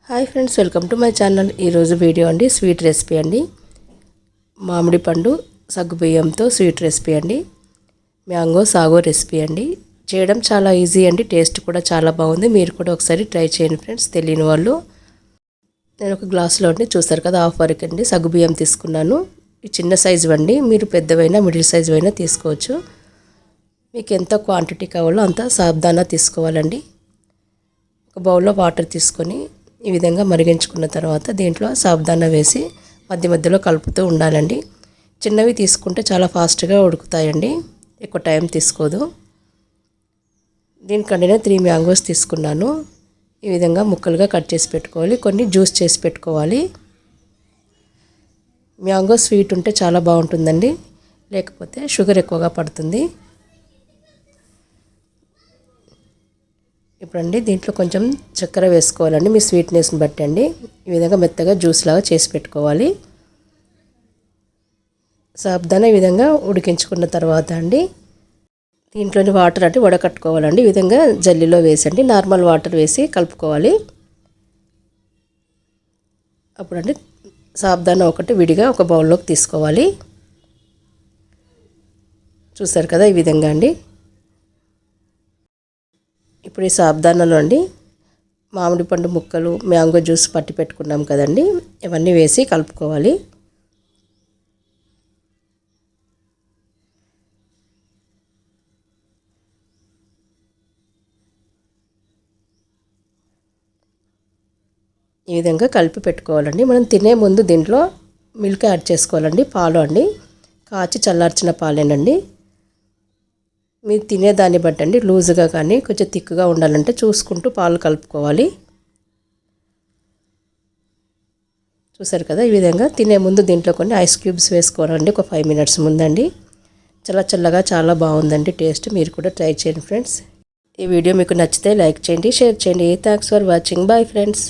Hi friends, welcome to my channel. ఈరోజు video అండి sweet recipe అండి. మామిడి పండు సగ్గుబియ్యంతో స్వీట్ రెసిపీ అండి. మ్యాంగో సాగో రెసిపీ అండి. చేయడం చాలా ఈజీ అండి. టేస్ట్ కూడా చాలా బాగుంది. మీరు కూడా ఒకసారి ట్రై చేయండి ఫ్రెండ్స్. తెలియని వాళ్ళు. నేను ఒక గ్లాసులో అండి చూస్తారు కదా, హాఫ్ వరకు అండి సగ్గుబియ్యం తీసుకున్నాను. ఈ చిన్న సైజు అండి. మీరు పెద్దవైనా మిడిల్ సైజు అయినా తీసుకోవచ్చు. మీకు ఎంత క్వాంటిటీ కావాలో అంత సాబ్దానా తీసుకోవాలండి. ఒక బౌల్లో వాటర్ తీసుకొని ఈ విధంగా మరిగించుకున్న తర్వాత దీంట్లో సాబ్దానా వేసి మధ్య మధ్యలో కలుపుతూ ఉండాలండి. చిన్నవి తీసుకుంటే చాలా ఫాస్ట్గా ఉడుకుతాయండి, ఎక్కువ టైం తీసుకోదు. దీనికంటే నేను 3 మ్యాంగోస్ తీసుకున్నాను. ఈ విధంగా ముక్కలుగా కట్ చేసి పెట్టుకోవాలి. కొన్ని జ్యూస్ చేసి పెట్టుకోవాలి. మ్యాంగో స్వీట్ ఉంటే చాలా బాగుంటుందండి, లేకపోతే షుగర్ ఎక్కువగా పడుతుంది. ఇప్పుడండి దీంట్లో కొంచెం చక్కెర వేసుకోవాలండి, మీ స్వీట్నెస్ని బట్టి అండి. ఈ విధంగా మెత్తగా జ్యూస్ లాగా చేసి పెట్టుకోవాలి. సాబ్దానా ఈ విధంగా ఉడికించుకున్న తర్వాత అండి దీంట్లోని వాటర్ అంటే వడకట్టుకోవాలండి. ఈ విధంగా జల్లిలో వేసండి నార్మల్ వాటర్ వేసి కలుపుకోవాలి. అప్పుడండి సాబ్దానా ఒకటి విడిగా ఒక బౌల్లోకి తీసుకోవాలి. చూసారు కదా, ఈ విధంగా అండి. ఇప్పుడు ఈ సాబ్దానాలో అండి మామిడి పండు ముక్కలు, మ్యాంగో జ్యూస్ పట్టి పెట్టుకున్నాం కదండి, ఇవన్నీ వేసి కలుపుకోవాలి. ఈ విధంగా కలిపి పెట్టుకోవాలండి. మనం తినే ముందు దీంట్లో మిల్క్ యాడ్ చేసుకోవాలండి. పాలు అండి, కాచి చల్లార్చిన పాలేనండి. మీరు తినేదాన్ని బట్టి అండి, లూజుగా కానీ కొంచెం థిక్గా ఉండాలంటే చూసుకుంటూ పాలు కలుపుకోవాలి. చూసారు కదా, ఈ విధంగా తినే ముందు దీంట్లో కొన్ని ఐస్ క్యూబ్స్ వేసుకోవాలండి. ఒక 5 మినిట్స్ ముందండి. చల్లగా చాలా బాగుందండి టేస్ట్. మీరు కూడా ట్రై చేయండి ఫ్రెండ్స్. ఈ వీడియో మీకు నచ్చితే లైక్ చేయండి, షేర్ చేయండి. Thanks for watching. Bye friends.